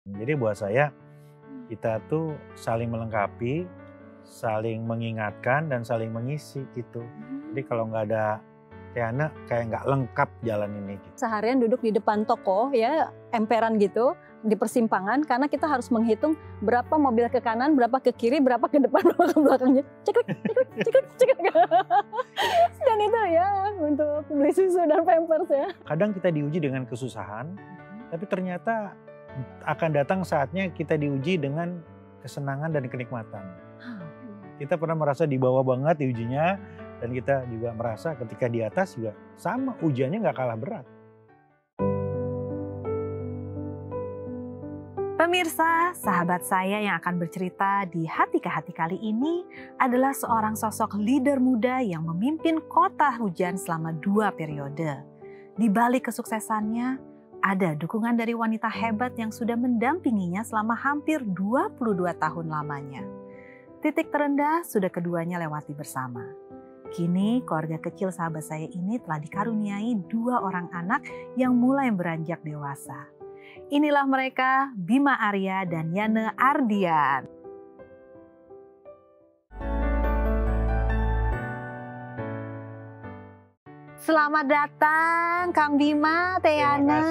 Jadi buat saya kita tuh saling melengkapi, saling mengingatkan dan saling mengisi gitu. Jadi kalau nggak ada Tiana kayak nggak lengkap jalan ini gitu. Seharian duduk di depan toko ya, emperan gitu, di persimpangan karena kita harus menghitung berapa mobil ke kanan, berapa ke kiri, berapa ke depan, berapa ke belakangnya. Cekrek, cekrek, cekrek, cekrek. Dan itu ya untuk beli susu dan pampers ya. Kadang kita diuji dengan kesusahan, tapi ternyata akan datang saatnya kita diuji dengan kesenangan dan kenikmatan. Kita pernah merasa di bawah banget diujinya, dan kita juga merasa ketika di atas juga sama, ujiannya nggak kalah berat. Pemirsa, sahabat saya yang akan bercerita di Hati ke Hati kali ini adalah seorang sosok leader muda yang memimpin Kota Hujan selama 2 periode. Di balik kesuksesannya, ada dukungan dari wanita hebat yang sudah mendampinginya selama hampir 22 tahun lamanya. Titik terendah sudah keduanya lewati bersama. Kini keluarga kecil sahabat saya ini telah dikaruniai 2 orang anak yang mulai beranjak dewasa. Inilah mereka, Bima Arya dan Yana Ardian. Selamat datang Kang Bima, Tiana.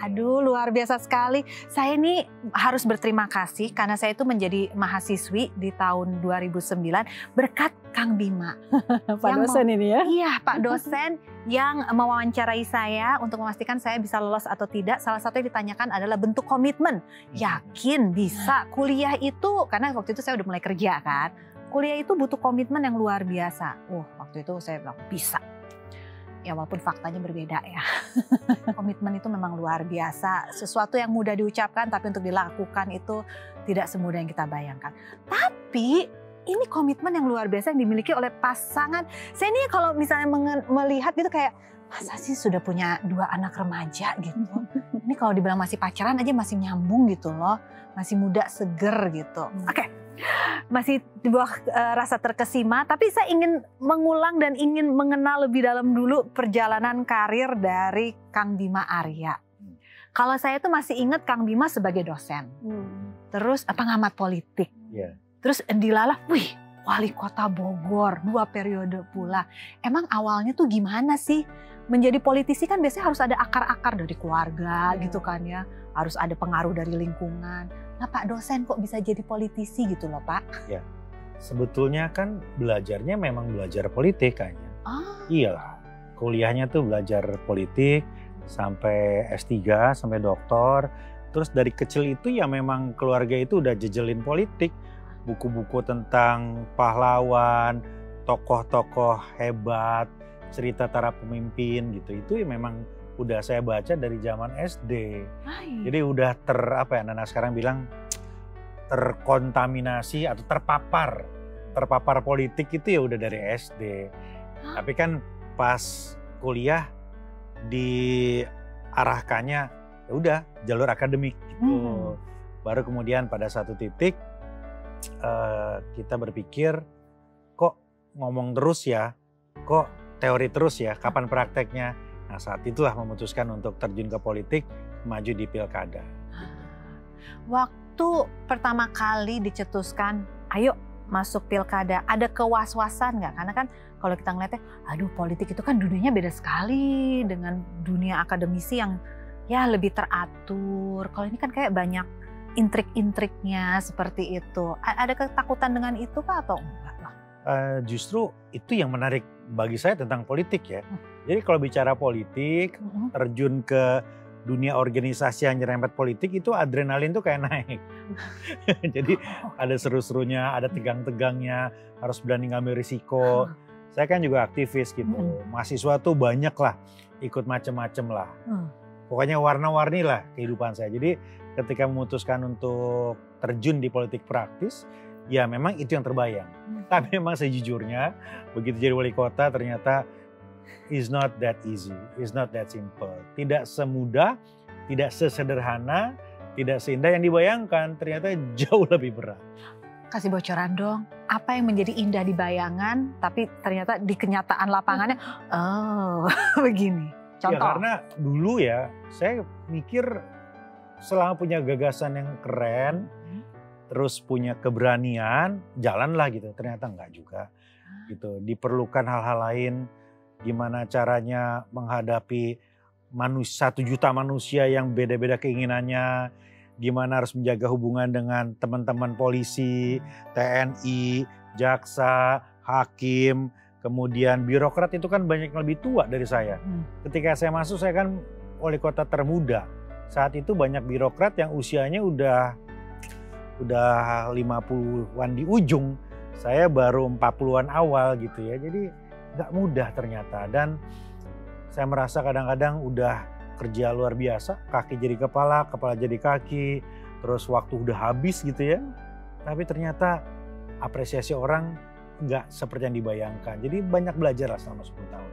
Aduh, luar biasa sekali. Saya ini harus berterima kasih karena saya itu menjadi mahasiswi di tahun 2009 berkat Kang Bima. Pak dosen ini ya? Iya, Pak dosen yang mewawancarai saya untuk memastikan saya bisa lolos atau tidak. Salah satu yang ditanyakan adalah bentuk komitmen. Yakin bisa kuliah itu, karena waktu itu saya udah mulai kerja kan. Kuliah itu butuh komitmen yang luar biasa. Waktu itu saya bilang bisa. Ya walaupun faktanya berbeda ya. Komitmen itu memang luar biasa. Sesuatu yang mudah diucapkan tapi untuk dilakukan itu tidak semudah yang kita bayangkan. Tapi ini komitmen yang luar biasa yang dimiliki oleh pasangan. Saya ini kalau misalnya melihat gitu kayak, masa sih sudah punya 2 anak remaja gitu. Ini kalau dibilang masih pacaran aja masih nyambung gitu loh. Masih muda, seger gitu. Oke. Masih di bawah rasa terkesima, tapi saya ingin mengulang dan ingin mengenal lebih dalam dulu perjalanan karir dari Kang Bima Arya. Kalau saya tuh masih ingat Kang Bima sebagai dosen, terus pengamat politik, terus dilalah, wali kota Bogor 2 periode pula. Emang awalnya tuh gimana sih? Menjadi politisi kan biasanya harus ada akar-akar dari keluarga gitu kan ya, harus ada pengaruh dari lingkungan. Nah Pak dosen kok bisa jadi politisi gitu loh Pak? Ya, sebetulnya kan belajarnya memang belajar politik kayaknya. Iyalah, kuliahnya tuh belajar politik sampai S3, sampai doktor. Terus dari kecil itu ya memang keluarga itu udah jejelin politik. Buku-buku tentang pahlawan, tokoh-tokoh hebat, cerita para pemimpin gitu. Itu ya memang udah saya baca dari zaman SD. Jadi udah anak sekarang bilang terkontaminasi atau terpapar politik itu ya udah dari SD. Tapi kan pas kuliah diarahkannya ya udah jalur akademik gitu. Baru kemudian pada satu titik kita berpikir kok ngomong terus ya, kok teori terus ya, kapan prakteknya? Nah saat itulah memutuskan untuk terjun ke politik, maju di pilkada. Waktu pertama kali dicetuskan, ayo masuk pilkada, ada kewas-wasan nggak? Karena kan kalau kita ngeliatnya, aduh politik itu kan dunianya beda sekali dengan dunia akademisi yang ya lebih teratur. Kalau ini kan kayak banyak intrik-intriknya seperti itu. Ada ketakutan dengan itu Pak atau enggak lah? Justru itu yang menarik bagi saya tentang politik ya. Jadi kalau bicara politik, terjun ke dunia organisasi yang nyerempet politik itu adrenalin tuh kayak naik. Jadi ada seru-serunya, ada tegang-tegangnya, harus berani ngambil risiko. Saya kan juga aktivis gitu, mahasiswa tuh banyak lah, ikut macem-macem lah. Pokoknya warna-warni lah kehidupan saya. Jadi ketika memutuskan untuk terjun di politik praktis, ya memang itu yang terbayang. Tapi memang sejujurnya begitu jadi wali kota ternyata it's not that easy, it's not that simple. Tidak semudah, tidak sesederhana, tidak seindah yang dibayangkan, ternyata jauh lebih berat. Kasih bocoran dong, apa yang menjadi indah di bayangan tapi ternyata di kenyataan lapangannya, begini. Contoh. Ya karena dulu ya saya mikir selama punya gagasan yang keren, terus punya keberanian, jalanlah gitu. Ternyata enggak juga gitu. Diperlukan hal-hal lain, gimana caranya menghadapi 1 juta manusia yang beda-beda keinginannya, gimana harus menjaga hubungan dengan teman-teman polisi, TNI, jaksa, hakim, kemudian birokrat itu kan banyak yang lebih tua dari saya. Ketika saya masuk, saya kan wali kota termuda. Saat itu banyak birokrat yang usianya udah 50-an di ujung. Saya baru 40-an awal gitu ya. Jadi nggak mudah ternyata. Dan saya merasa kadang-kadang udah kerja luar biasa, kaki jadi kepala, kepala jadi kaki, terus waktu udah habis gitu ya. Tapi ternyata apresiasi orang nggak seperti yang dibayangkan. Jadi banyak belajar lah selama 10 tahun.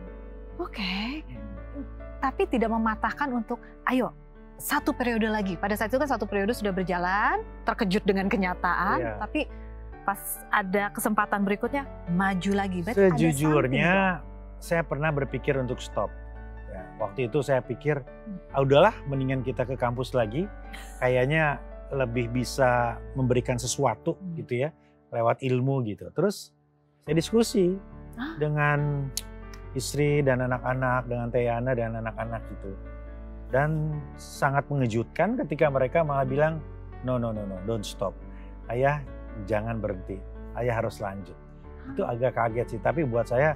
Oke. Tapi tidak mematahkan untuk ayo 1 periode lagi. Pada saat itu kan 1 periode sudah berjalan, terkejut dengan kenyataan, tapi pas ada kesempatan berikutnya maju lagi. Berarti sejujurnya saya pernah berpikir untuk stop. Ya, waktu itu saya pikir, udahlah mendingan kita ke kampus lagi, kayaknya lebih bisa memberikan sesuatu gitu ya, lewat ilmu gitu. Terus saya diskusi dengan istri dan anak-anak, dengan Teyana dan anak-anak gitu. Dan sangat mengejutkan ketika mereka malah bilang, no, don't stop. Ayah jangan berhenti, ayah harus lanjut. Itu agak kaget sih, tapi buat saya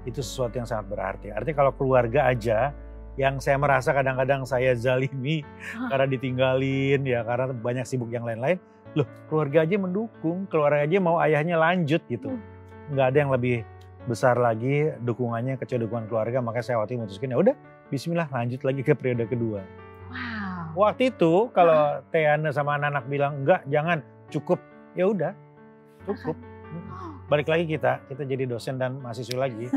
itu sesuatu yang sangat berarti. Artinya kalau keluarga aja yang saya merasa kadang-kadang saya zalimi karena ditinggalin ya, karena banyak sibuk yang lain-lain. Loh, keluarga aja mendukung, keluarga aja mau ayahnya lanjut gitu. Nggak ada yang lebih besar lagi dukungannya kecuali dukungan keluarga. Makanya saya waktu itu memutuskan ya udah, bismillah lanjut lagi ke periode kedua. Wow. Waktu itu kalau Teyana sama anak-anak bilang enggak, jangan, cukup. Ya udah, cukup. Balik lagi kita jadi dosen dan mahasiswa lagi.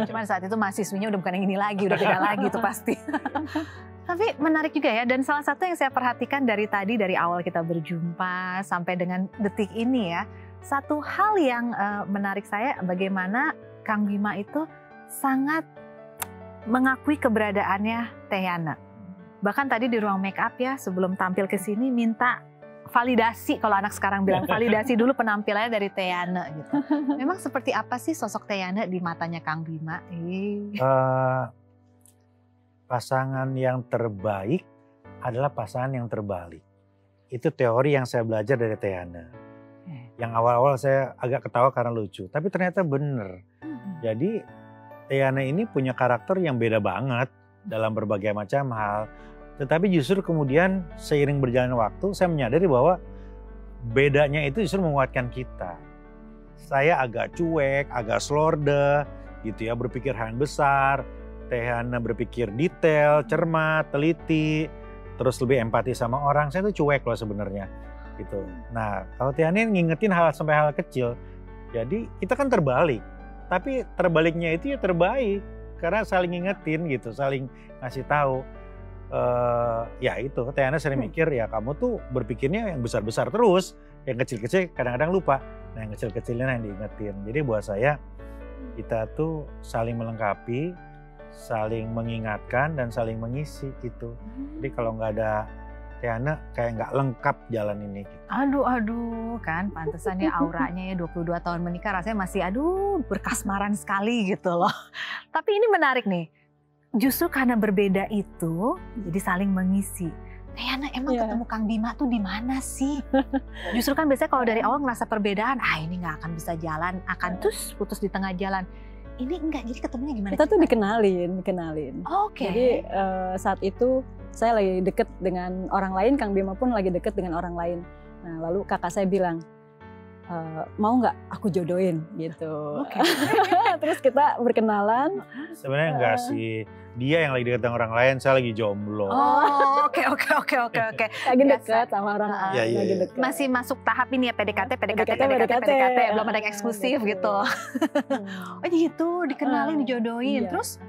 Cuman saat itu mahasiswinya udah bukan yang ini lagi, udah beda lagi tuh pasti. Tapi menarik juga ya, dan salah satu yang saya perhatikan dari tadi, dari awal kita berjumpa sampai dengan detik ini ya, satu hal yang menarik saya bagaimana Kang Bima itu sangat mengakui keberadaannya Teyana. Bahkan tadi di ruang make up ya, sebelum tampil ke sini minta validasi, kalau anak sekarang bilang validasi dulu penampilannya dari Teyana gitu. Memang seperti apa sih sosok Teyana di matanya Kang Bima? Pasangan yang terbaik adalah pasangan yang terbalik. Itu teori yang saya belajar dari Teyana. Yang awal-awal saya agak ketawa karena lucu, tapi ternyata bener. Jadi Teyana ini punya karakter yang beda banget dalam berbagai macam hal. Tetapi justru kemudian seiring berjalannya waktu saya menyadari bahwa bedanya itu justru menguatkan kita. Saya agak cuek, agak slorde gitu ya, berpikir hal yang besar. Teyana berpikir detail, cermat, teliti, terus lebih empati sama orang. Saya tuh cuek loh sebenarnya gitu. Nah, kalau Teyana ngingetin hal sampai hal kecil. Jadi kita kan terbalik. Tapi terbaliknya itu ya terbaik karena saling ngingetin gitu, saling ngasih tahu. Ya itu, Teyana sering mikir ya kamu tuh berpikirnya yang besar-besar terus, yang kecil-kecil kadang-kadang lupa. Nah yang kecil-kecilnya yang diingetin. Jadi buat saya kita tuh saling melengkapi, saling mengingatkan dan saling mengisi gitu. Jadi kalau nggak ada Teyana kayak nggak lengkap jalan ini. Gitu. Aduh kan pantesannya auranya ya 22 tahun menikah rasanya masih berkasmaran sekali gitu loh. Tapi ini menarik nih. Justru karena berbeda itu, jadi saling mengisi. Teyana emang ketemu Kang Bima tuh di mana sih? Justru kan biasanya kalau dari awal ngerasa perbedaan, ini nggak akan bisa jalan, akan terus putus di tengah jalan. Ini enggak, jadi ketemunya gimana? Kita tuh dikenalin. Oke. Jadi saat itu saya lagi deket dengan orang lain, Kang Bima pun lagi deket dengan orang lain. Nah lalu kakak saya bilang, mau nggak aku jodohin gitu. Okay. Terus kita berkenalan. Sebenarnya enggak sih, dia yang lagi dekat dengan orang lain, saya lagi jomblo. Oh, oke. Lagi dekat sama orang lain, lagi dekat. Masih masuk tahap ini ya PDKT, belum ada yang eksklusif gitu. Oh gitu, dikenalin, dijodohin. Terus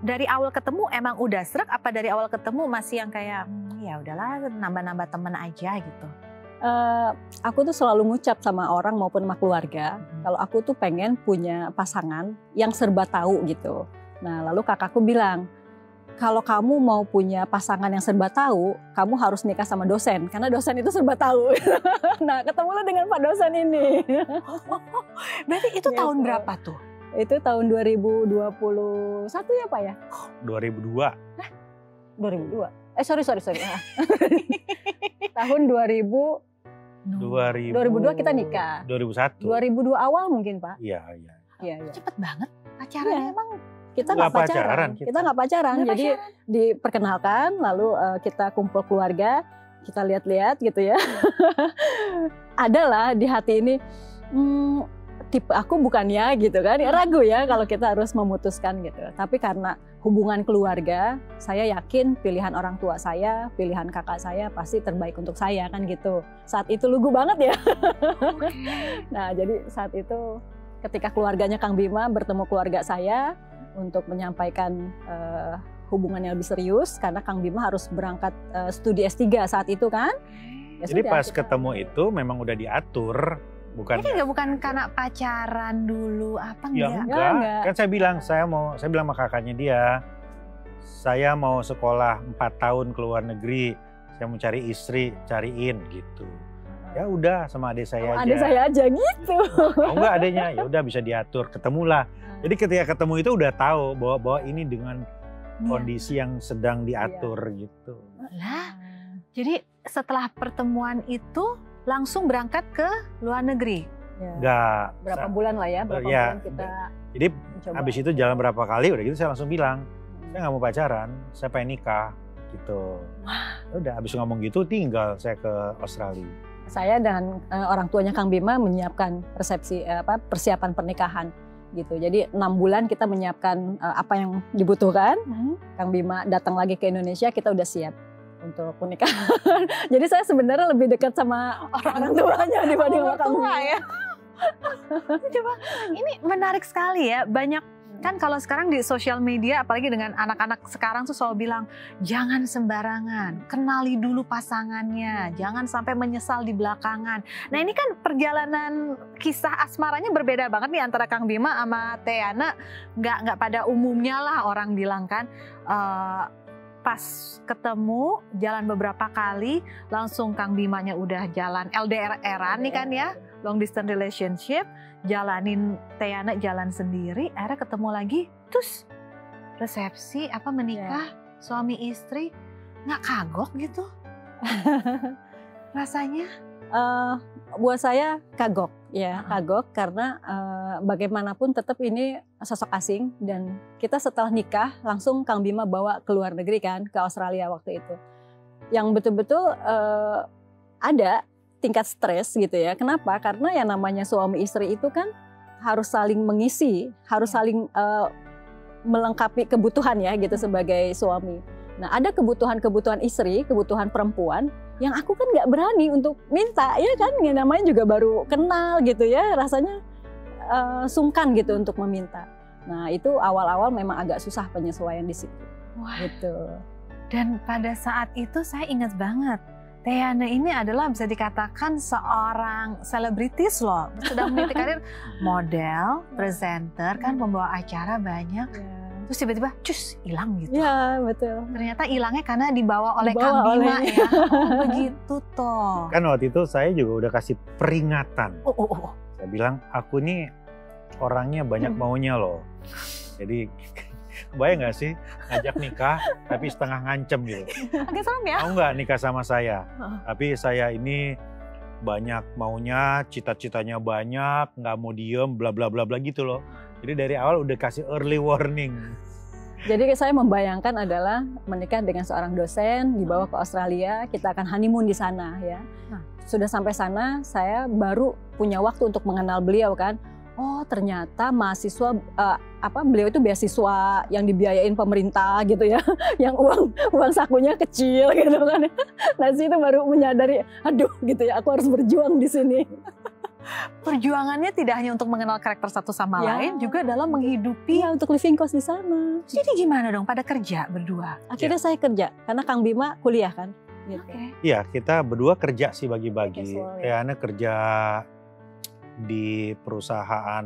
dari awal ketemu emang udah srek, apa dari awal ketemu masih yang kayak ya udahlah nambah-nambah temen aja gitu? Aku tuh selalu ngucap sama orang maupun sama keluarga, kalau aku tuh pengen punya pasangan yang serba tahu gitu. Nah lalu kakakku bilang, kalau kamu mau punya pasangan yang serba tahu, kamu harus nikah sama dosen karena dosen itu serba tahu. Nah, ketemulah dengan Pak dosen ini. Berarti itu tahun Gitu. berapa tuh? Itu tahun 2021 ya Pak ya? 2002. 2002. Sorry. Tahun 2002 kita nikah. 2001. 2002 awal mungkin Pak. Iya. Iya. Cepet banget pacarannya Iya. emang. Kita Nggak nggak pacaran. pacaran kita. Kita nggak pacaran. Nggak Jadi diperkenalkan, lalu kita kumpul keluarga, kita lihat-lihat gitu ya. Adalah di hati ini, tipe aku bukan ya gitu kan. Ragu ya kalau kita harus memutuskan gitu. Tapi karena hubungan keluarga, saya yakin pilihan orang tua saya, pilihan kakak saya pasti terbaik untuk saya kan gitu. Saat itu lugu banget ya. Nah jadi saat itu ketika keluarganya Kang Bima bertemu keluarga saya, untuk menyampaikan hubungan yang lebih serius karena Kang Bima harus berangkat studi S3 saat itu kan. Ya Jadi sudah, pas kita- ketemu itu memang udah diatur, bukan? Jadi bukan karena pacaran dulu apa Ya enggak? enggak. Kan saya bilang saya bilang sama kakaknya dia, saya mau sekolah 4 tahun ke luar negeri, saya mau cari istri, cariin gitu. Ya udah sama adik saya aja. Adik saya aja gitu. Oh enggak adanya, ya udah bisa diatur, ketemulah. Jadi ketika ketemu itu udah tahu bahwa ini dengan kondisi yang sedang diatur gitu. Lah, jadi setelah pertemuan itu langsung berangkat ke luar negeri. Ya. Enggak. Berapa bulan lah ya, berapa Ya, bulan kita Jadi mencoba. habis itu jalan berapa kali udah gitu saya langsung bilang, saya nggak mau pacaran, saya pengen nikah gitu. Udah habis ngomong gitu tinggal saya ke Australia. Saya dan orang tuanya Kang Bima menyiapkan persiapan pernikahan gitu. Jadi 6 bulan kita menyiapkan apa yang dibutuhkan. Kang Bima datang lagi ke Indonesia, kita udah siap untuk pernikahan. Jadi saya sebenarnya lebih dekat sama orang tuanya dibanding sama Kang Bima. ya. Coba, ini menarik sekali ya. Banyak kan kalau sekarang di sosial media, apalagi dengan anak-anak sekarang tuh selalu bilang, jangan sembarangan, kenali dulu pasangannya, jangan sampai menyesal di belakangan. Nah ini kan perjalanan kisah asmaranya berbeda banget nih antara Kang Bima sama Teana. Nggak pada umumnya lah orang bilang kan. Pas ketemu jalan beberapa kali langsung Kang Bimanya udah jalan LDR-eran nih kan ya, long distance relationship, jalanin Teana jalan sendiri, akhirnya ketemu lagi, terus resepsi menikah suami istri, nggak kagok gitu rasanya? Buat saya kagok ya, kagok karena bagaimanapun tetap ini sosok asing dan kita setelah nikah langsung Kang Bima bawa ke luar negeri kan, ke Australia waktu itu. Yang betul-betul ada tingkat stres gitu ya. Kenapa? Karena yang namanya suami istri itu kan harus saling mengisi, harus saling melengkapi kebutuhan ya gitu sebagai suami. Nah ada kebutuhan istri, kebutuhan perempuan yang aku kan nggak berani untuk minta ya kan, yang namanya juga baru kenal gitu ya, rasanya sungkan gitu untuk meminta. Nah itu awal-awal memang agak susah penyesuaian di situ. Wah. Gitu. Dan pada saat itu saya ingat banget, Teana ini adalah bisa dikatakan seorang selebritis loh. Sudah meniti karir model, presenter, kan pembawa acara banyak. Terus tiba-tiba cus hilang gitu. Ya betul. Ternyata hilangnya karena dibawa oleh Dibawa Kang Bima oleh- ya. Oh, begitu toh. Kan waktu itu saya juga udah kasih peringatan. Oh. Saya bilang aku nih orangnya banyak maunya loh. Jadi kebayang gak sih ngajak nikah tapi setengah ngancem gitu. Agak serem ya. Mau nggak nikah sama saya? Tapi saya ini banyak maunya, cita-citanya banyak, nggak mau diem, bla bla bla bla gitu loh. Jadi dari awal udah kasih early warning. Jadi saya membayangkan adalah menikah dengan seorang dosen, dibawa ke Australia, kita akan honeymoon di sana ya. Sudah sampai sana, saya baru punya waktu untuk mengenal beliau kan. Oh ternyata mahasiswa, beliau itu beasiswa yang dibiayain pemerintah gitu ya, yang uang sakunya kecil gitu kan. Nah situ baru menyadari, aduh gitu ya, aku harus berjuang di sini. Perjuangannya tidak hanya untuk mengenal karakter satu sama Ya. lain, juga dalam menghidupi. Iya untuk living cost di sana. Jadi gimana dong pada kerja berdua? Akhirnya saya kerja, karena Kang Bima kuliah kan. Gitu. Oke. Iya kita berdua kerja sih bagi-bagi. Casual, ya. Teana kerja di perusahaan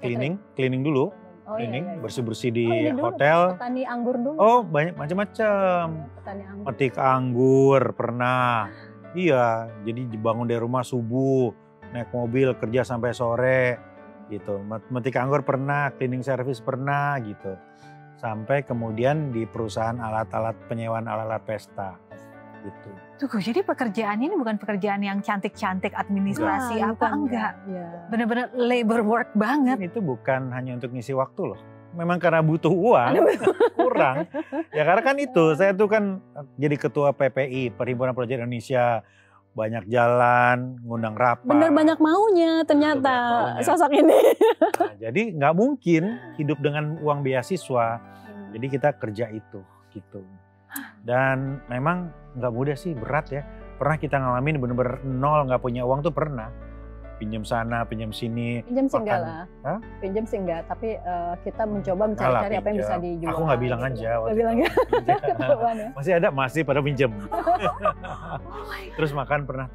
cleaning dulu. Oh, iya, cleaning, iya, iya. bersih-bersih di ini dulu hotel. petani anggur dulu. Oh, banyak macam-macam. Petani anggur. Metik anggur pernah. Iya, jadi bangun dari rumah subuh, naik mobil kerja sampai sore gitu. Metik anggur pernah, cleaning service pernah gitu. Sampai kemudian di perusahaan alat-alat penyewaan alat-alat pesta gitu. Tunggu, jadi pekerjaan ini bukan pekerjaan yang cantik-cantik administrasi enggak. Ya. Bener-bener labor work banget. Dan itu bukan hanya untuk ngisi waktu loh. Memang karena butuh uang, kurang. Ya karena kan itu, saya tuh kan jadi ketua PPI, Perhimpunan Pelajar Indonesia. Banyak jalan, ngundang rapat. Bener banyak maunya ternyata maunya. sosok ini. Nah, jadi nggak mungkin hidup dengan uang beasiswa. Jadi kita kerja itu gitu. Dan memang nggak mudah sih, berat ya. Pernah kita ngalamin bener-bener nol, nggak punya uang tuh pernah. Pinjam sana, pinjam sini. Pinjam sih enggak makan. lah. Hah? Pinjam sih enggak, tapi kita mencoba mencari-cari apa yang bisa dijual. Aku nggak bilang gitu. aja. Nggak waktu bilang itu. ya. Ketahuan ya. Masih pada pinjam. Terus makan pernah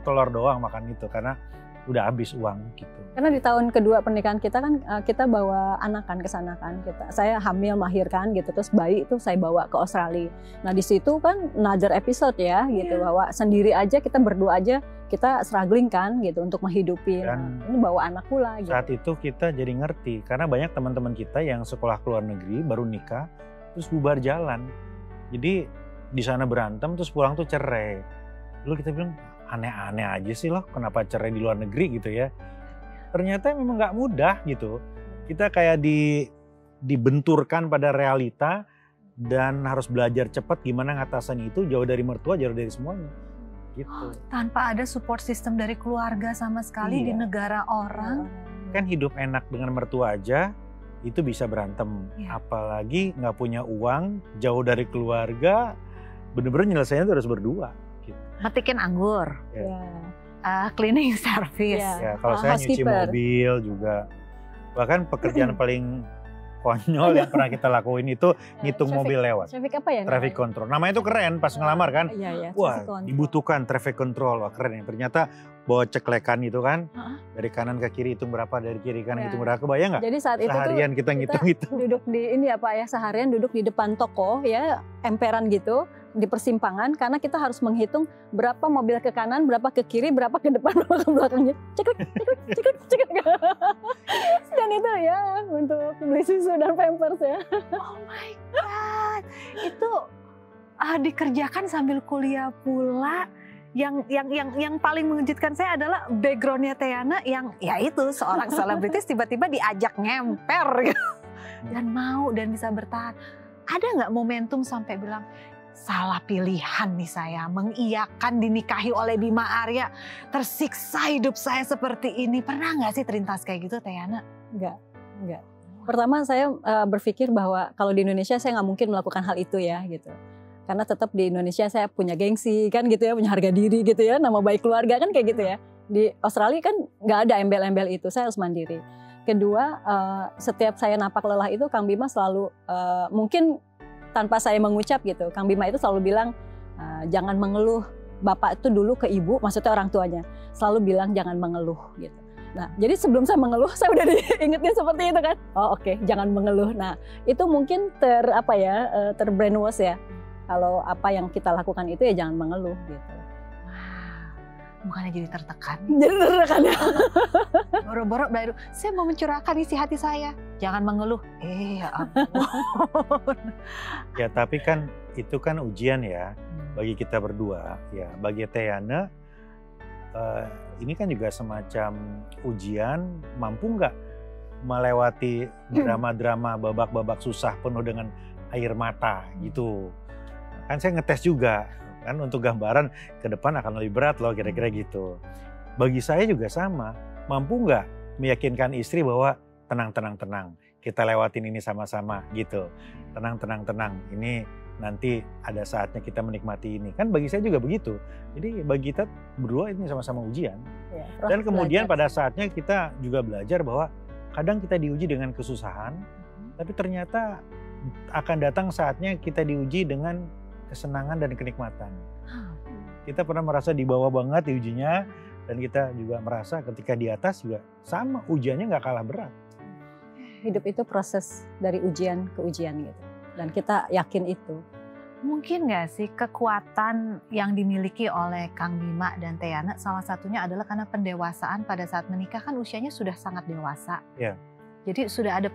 telur doang makan itu karena udah habis uang gitu. Karena di tahun kedua pernikahan kita kan kita bawa anak kan ke sana kan. Saya hamil melahirkan gitu, terus bayi itu saya bawa ke Australia. Nah di situ kan another episode ya gitu, bahwa sendiri aja kita berdua aja kita struggling kan gitu untuk menghidupi. Nah, ini bawa anak pula gitu. Saat itu kita jadi ngerti karena banyak teman-teman kita yang sekolah ke luar negeri baru nikah terus bubar jalan. Jadi di sana berantem terus pulang tuh cerai. Lalu kita bilang aneh-aneh aja sih loh kenapa cerai di luar negeri gitu ya. Ternyata memang nggak mudah gitu. Kita kayak dibenturkan pada realita dan harus belajar cepat gimana ngatasin itu, jauh dari mertua, jauh dari semuanya. Gitu. Tanpa ada support system dari keluarga sama sekali di negara orang. Kan hidup enak dengan mertua aja itu bisa berantem. Apalagi nggak punya uang, jauh dari keluarga, bener-bener nyelesainnya harus berdua. Gitu. Metikin anggur. Ya. Cleaning service. Ya, kalau saya nyuci mobil juga. Bahkan pekerjaan paling konyol yang pernah kita lakuin itu ngitung mobil lewat. Traffic apa ya? Traffic control. Namanya itu keren pas ngelamar kan. Iya, Wah, dibutuhkan traffic control. Wah, keren ya. Ternyata bawa ceklekan itu kan. Dari kanan ke kiri hitung berapa, dari kiri kanan hitung berapa. Kebayang nggak? Jadi saat itu seharian kita ngitung itu. Duduk di ini ya Pak ya, seharian duduk di depan toko ya, emperan gitu. Di persimpangan karena kita harus menghitung berapa mobil ke kanan, berapa ke kiri, berapa ke depan, berapa ke belakangnya. Cekrek. Dan itu ya untuk beli susu dan pampers ya. Oh my God, itu dikerjakan sambil kuliah pula. Yang paling mengejutkan saya adalah backgroundnya Teana yang ya itu seorang selebritis tiba-tiba diajak ngemper gitu. Dan mau dan bisa bertahan. Ada nggak momentum sampai bilang salah pilihan nih saya, mengiyakan dinikahi oleh Bima Arya, tersiksa hidup saya seperti ini. Pernah nggak sih terlintas kayak gitu Teana? Enggak. Pertama saya berpikir bahwa kalau di Indonesia saya nggak mungkin melakukan hal itu ya gitu. Karena tetap di Indonesia saya punya gengsi kan gitu ya, punya harga diri gitu ya, nama baik keluarga kan kayak gitu ya. Di Australia kan nggak ada embel-embel itu, saya harus mandiri. Kedua, setiap saya napak lelah itu Kang Bima selalu mungkin tanpa saya mengucap gitu, Kang Bima itu selalu bilang jangan mengeluh. Bapak itu dulu ke ibu, maksudnya orang tuanya, selalu bilang jangan mengeluh gitu. Nah, jadi sebelum saya mengeluh, saya udah diingetin seperti itu kan. Oh oke, jangan mengeluh. Nah, itu mungkin terbrainwash ya. Kalau apa yang kita lakukan itu ya jangan mengeluh gitu. Bukannya jadi tertekan. Jadi tertekan ya. Boro-boro baru, saya mau mencurahkan isi hati saya. Jangan mengeluh. Ya ampun. Ya tapi kan itu kan ujian ya bagi kita berdua. Ya bagi Teana ini kan juga semacam ujian, mampu nggak melewati drama-drama babak-babak susah penuh dengan air mata gitu. Kan saya ngetes juga. Kan untuk gambaran ke depan akan lebih berat loh kira-kira gitu. Bagi saya juga sama, mampu nggak meyakinkan istri bahwa tenang, kita lewatin ini sama-sama gitu. Tenang, ini nanti ada saatnya kita menikmati ini. Kan bagi saya juga begitu. Jadi bagi kita berdua ini sama-sama ujian. Ya, dan kemudian pada saatnya kita juga belajar bahwa kadang kita diuji dengan kesusahan, tapi ternyata akan datang saatnya kita diuji dengan kesenangan dan kenikmatan. Kita pernah merasa di bawah banget di ujinya, dan kita juga merasa ketika di atas juga sama ujiannya nggak kalah berat. hidup itu proses dari ujian ke ujian gitu. Dan kita yakin itu. Mungkin nggak sih kekuatan yang dimiliki oleh Kang Bima dan Teh Yana salah satunya adalah karena pendewasaan pada saat menikah kan usianya sudah sangat dewasa. Iya. Jadi sudah ada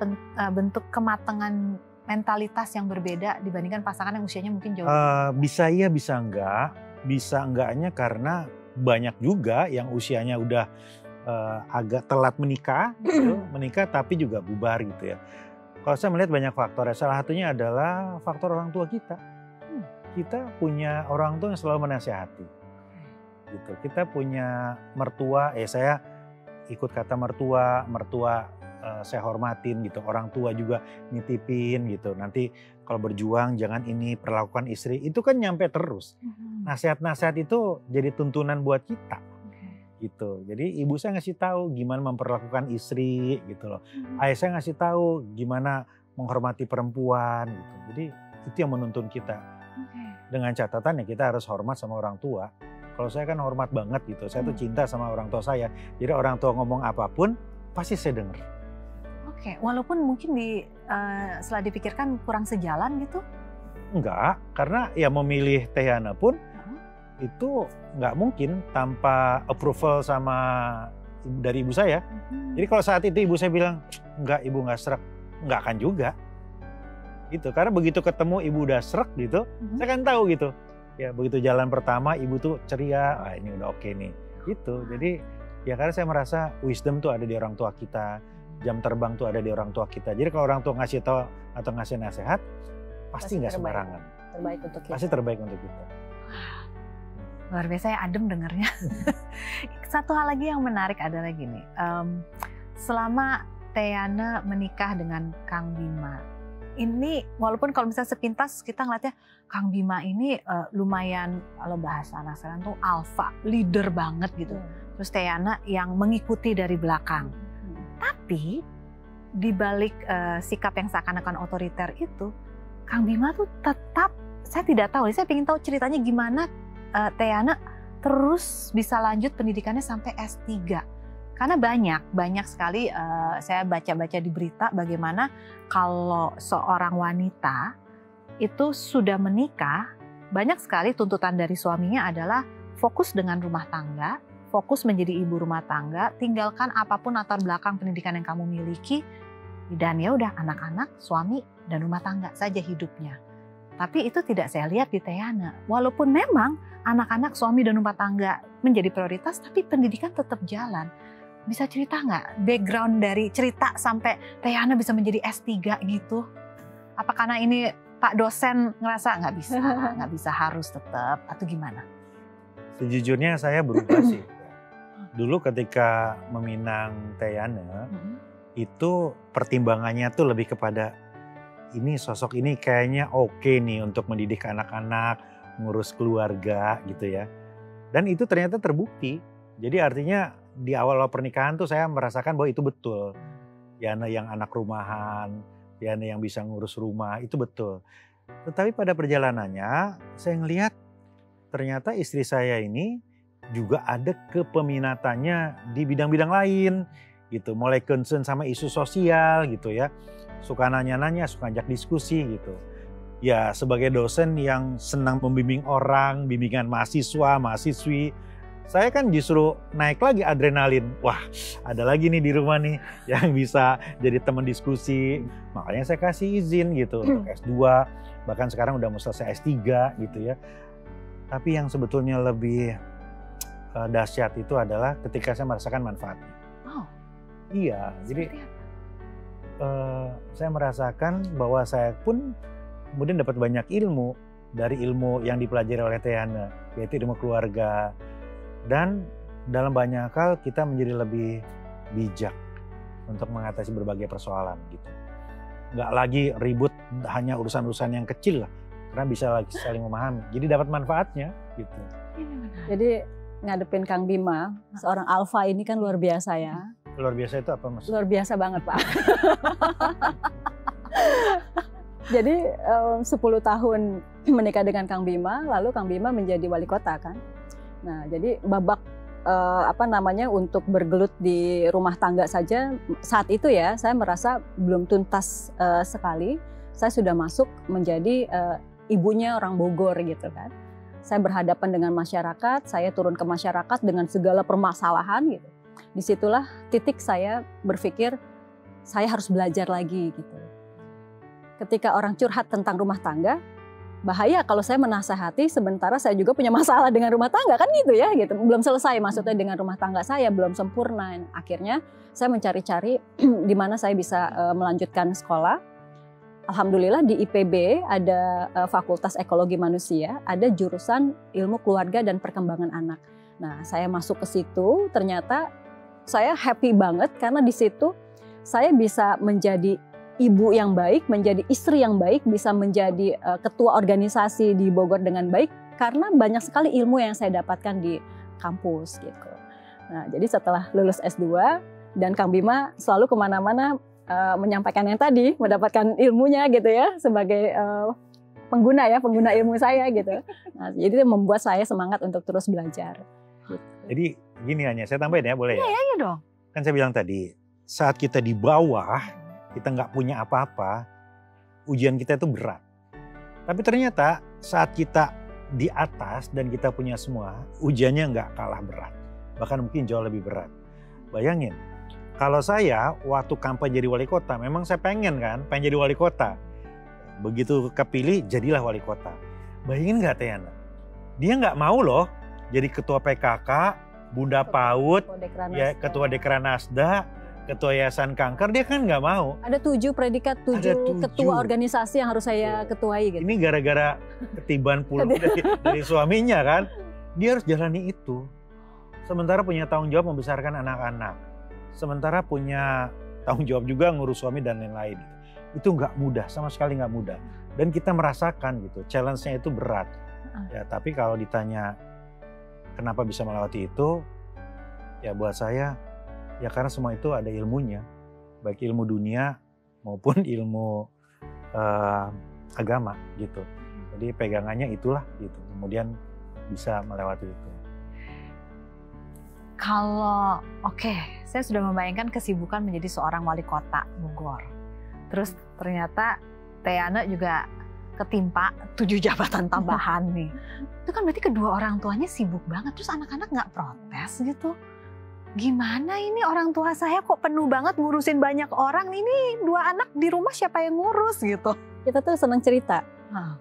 bentuk kematangan mentalitas yang berbeda dibandingkan pasangan yang usianya mungkin jauh. Bisa iya bisa enggak. Bisa enggaknya karena banyak juga yang usianya udah agak telat menikah, gitu, menikah tapi juga bubar gitu ya. Kalau saya melihat banyak faktor, salah satunya adalah faktor orang tua kita. Kita punya orang tua yang selalu menasihati. Gitu. Kita punya mertua, saya ikut kata mertua saya hormatin gitu. Orang tua juga nitipin gitu. Nanti kalau berjuang jangan ini perlakukan istri, itu kan nyampe terus. Nasihat-nasihat itu jadi tuntunan buat kita. Gitu. Jadi ibu saya ngasih tahu gimana memperlakukan istri gitu loh. Ayah saya ngasih tahu gimana menghormati perempuan gitu. Jadi itu yang menuntun kita. Dengan catatan ya kita harus hormat sama orang tua. Kalau saya kan hormat banget gitu. Saya tuh cinta sama orang tua saya. Jadi orang tua ngomong apapun pasti saya dengar. Oke, walaupun mungkin setelah dipikirkan kurang sejalan gitu? Enggak, karena ya memilih Teh Yana pun itu nggak mungkin tanpa approval dari ibu saya. Jadi kalau saat itu ibu saya bilang, enggak ibu nggak srek, nggak akan juga. Gitu, karena begitu ketemu ibu udah srek gitu, saya kan tahu gitu. Ya begitu jalan pertama ibu tuh ceria, ini udah oke nih. Gitu, jadi ya karena saya merasa wisdom tuh ada di orang tua kita, jam terbang tuh ada di orang tua kita. Jadi kalau orang tua ngasih tahu atau ngasih nasihat, pasti nggak sembarangan. Terbaik untuk kita. Pasti terbaik untuk kita. Luar biasa ya, adem dengernya. Satu hal lagi yang menarik adalah gini, selama Teh Yana menikah dengan Kang Bima, ini walaupun kalau misalnya sepintas kita ngeliatnya Kang Bima ini lumayan, kalau bahasa anak sekarang tuh alpha, leader banget gitu. Terus Teh Yana yang mengikuti dari belakang. Tapi di balik sikap yang seakan-akan otoriter itu, Kang Bima tuh tetap, saya tidak tahu, saya ingin tahu ceritanya gimana Teh Yana terus bisa lanjut pendidikannya sampai S3. Karena banyak sekali saya baca-baca di berita bagaimana kalau seorang wanita itu sudah menikah, banyak sekali tuntutan dari suaminya adalah fokus dengan rumah tangga, fokus menjadi ibu rumah tangga, tinggalkan apapun latar belakang pendidikan yang kamu miliki, dan ya udah anak-anak, suami dan rumah tangga saja hidupnya. Tapi itu tidak saya lihat di Teh Yana. Walaupun memang anak-anak, suami dan rumah tangga menjadi prioritas, tapi pendidikan tetap jalan. Bisa cerita nggak background dari cerita sampai Teh Yana bisa menjadi S3 gitu? Apa karena ini Pak dosen ngerasa nggak bisa harus tetap atau gimana? Sejujurnya saya berubah sih. Dulu ketika meminang Teh Yana, itu pertimbangannya tuh lebih kepada ini sosok ini kayaknya oke nih untuk mendidik anak-anak, ngurus keluarga gitu ya. Dan itu ternyata terbukti. Jadi artinya di awal pernikahan tuh saya merasakan bahwa itu betul. Yana yang anak rumahan, Yana yang bisa ngurus rumah, itu betul. Tetapi pada perjalanannya saya ngelihat ternyata istri saya ini juga ada kepeminatannya di bidang-bidang lain gitu. Mulai concern sama isu sosial gitu ya. Suka nanya-nanya, suka ajak diskusi gitu. Ya sebagai dosen yang senang membimbing orang, bimbingan mahasiswa, mahasiswi, saya kan justru naik lagi adrenalin. Wah, ada lagi nih di rumah nih yang bisa jadi teman diskusi. Makanya saya kasih izin gitu untuk S2, bahkan sekarang udah mau selesai S3 gitu ya. Tapi yang sebetulnya lebih dahsyat itu adalah ketika saya merasakan manfaatnya. Oh. Iya, jadi saya merasakan bahwa saya pun kemudian dapat banyak ilmu dari ilmu yang dipelajari oleh Teh Yana, yaitu ilmu keluarga. Dan dalam banyak hal kita menjadi lebih bijak untuk mengatasi berbagai persoalan gitu. Nggak lagi ribut hanya urusan-urusan yang kecil lah, karena bisa lagi saling memahami. Jadi dapat manfaatnya gitu. Jadi ngadepin Kang Bima, seorang alpha ini kan luar biasa ya. Luar biasa itu apa maksudnya? Luar biasa banget Pak. Jadi 10 tahun menikah dengan Kang Bima, lalu Kang Bima menjadi wali kota kan. Nah jadi babak untuk bergelut di rumah tangga saja saat itu ya saya merasa belum tuntas sekali. Saya sudah masuk menjadi ibunya orang Bogor gitu kan. Saya berhadapan dengan masyarakat, saya turun ke masyarakat dengan segala permasalahan gitu. Disitulah titik saya berpikir saya harus belajar lagi gitu. Ketika orang curhat tentang rumah tangga, bahaya kalau saya menasehati sementara saya juga punya masalah dengan rumah tangga kan gitu ya gitu. Belum selesai maksudnya dengan rumah tangga saya belum sempurna. Akhirnya saya mencari-cari di mana saya bisa melanjutkan sekolah. Alhamdulillah di IPB ada Fakultas Ekologi Manusia, ada jurusan Ilmu Keluarga dan Perkembangan Anak. Nah, saya masuk ke situ, ternyata saya happy banget karena di situ saya bisa menjadi ibu yang baik, menjadi istri yang baik, bisa menjadi ketua organisasi di Bogor dengan baik karena banyak sekali ilmu yang saya dapatkan di kampus gitu. Nah, jadi setelah lulus S2 dan Kang Bima selalu kemana-mana menyampaikan yang tadi, mendapatkan ilmunya gitu ya sebagai pengguna ilmu saya gitu. Nah, jadi itu membuat saya semangat untuk terus belajar. Gitu. Jadi gini hanya saya tambahin ya boleh ya? Iya dong. Kan saya bilang tadi saat kita di bawah kita nggak punya apa-apa, ujian kita itu berat. Tapi ternyata saat kita di atas dan kita punya semua, ujiannya nggak kalah berat. Bahkan mungkin jauh lebih berat. Bayangin, kalau saya waktu kampanye jadi wali kota, memang saya pengen jadi wali kota. Begitu kepilih, jadilah wali kota. Bayangin nggak Tiana? Dia nggak mau loh jadi ketua PKK, Bunda PAUD, ketua Dekranasda, ketua Yayasan Kanker, dia kan nggak mau. Ada 7 predikat, 7 ketua organisasi yang harus saya ketuai gitu. Ini gara-gara ketiban pulang dari suaminya kan. Dia harus jalani itu. Sementara punya tanggung jawab membesarkan anak-anak. Sementara punya tanggung jawab juga ngurus suami dan lain-lain. Itu nggak mudah, sama sekali nggak mudah. Dan kita merasakan gitu, challenge-nya itu berat. Ya, tapi kalau ditanya kenapa bisa melewati itu, ya buat saya ya karena semua itu ada ilmunya, baik ilmu dunia maupun ilmu agama gitu. Jadi pegangannya itulah gitu, kemudian bisa melewati itu. Kalau saya sudah membayangkan kesibukan menjadi seorang wali kota Bogor. Terus ternyata Tiana juga ketimpa 7 jabatan tambahan nih. Itu kan berarti kedua orang tuanya sibuk banget, terus anak-anak nggak protes gitu. Gimana ini orang tua saya kok penuh banget ngurusin banyak orang, ini 2 anak di rumah siapa yang ngurus gitu. Kita tuh senang cerita,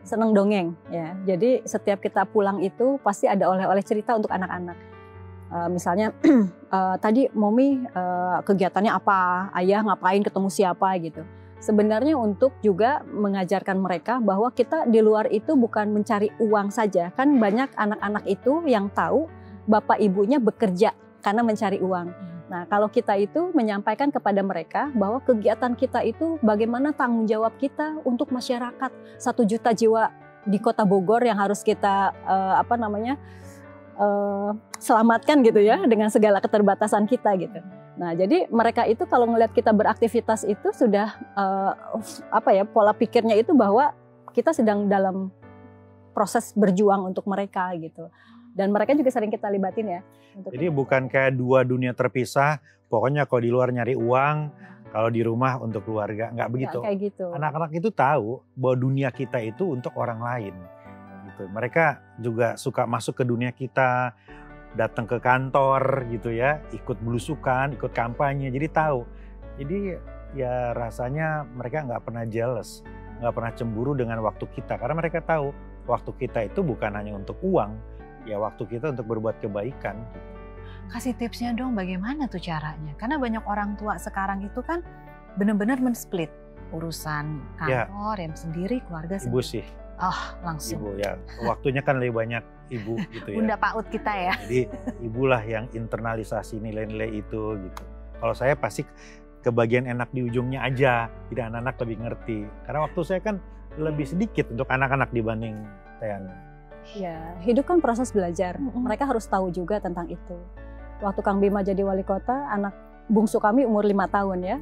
senang dongeng ya. Jadi setiap kita pulang itu pasti ada oleh-oleh cerita untuk anak-anak. Misalnya tadi Momi kegiatannya apa, ayah ngapain, ketemu siapa gitu. Sebenarnya untuk juga mengajarkan mereka bahwa kita di luar itu bukan mencari uang saja. Kan banyak anak-anak itu yang tahu bapak ibunya bekerja karena mencari uang. Nah, kalau kita itu menyampaikan kepada mereka bahwa kegiatan kita itu bagaimana tanggung jawab kita untuk masyarakat 1 juta jiwa di Kota Bogor yang harus kita selamatkan gitu ya dengan segala keterbatasan kita gitu. Nah, jadi mereka itu kalau ngelihat kita beraktivitas itu sudah pola pikirnya itu bahwa kita sedang dalam proses berjuang untuk mereka gitu. Dan mereka juga sering kita libatin ya. Jadi bukan kayak 2 dunia terpisah, pokoknya kalau di luar nyari uang, kalau di rumah untuk keluarga, nggak begitu. Nggak kayak gitu. Anak-anak itu tahu bahwa dunia kita itu untuk orang lain. Gitu. Mereka juga suka masuk ke dunia kita, datang ke kantor gitu ya, ikut belusukan, ikut kampanye, jadi tahu. Jadi ya rasanya mereka nggak pernah jealous, nggak pernah cemburu dengan waktu kita. Karena mereka tahu waktu kita itu bukan hanya untuk uang, ya waktu kita untuk berbuat kebaikan. Kasih tipsnya dong bagaimana tuh caranya? Karena banyak orang tua sekarang itu kan benar-benar men-split urusan kantor yang sendiri, keluarga sendiri. Ibu sih. Langsung. Ibu ya, waktunya kan lebih banyak ibu gitu ya. Bunda PAUD kita ya. Jadi ibulah yang internalisasi nilai-nilai itu gitu. Kalau saya pasti kebagian enak di ujungnya aja, tidak anak-anak lebih ngerti. Karena waktu saya kan lebih sedikit untuk anak-anak dibanding Tiana. Ya, hidup kan proses belajar. Mereka harus tahu juga tentang itu. Waktu Kang Bima jadi wali kota, anak bungsu kami umur 5 tahun ya.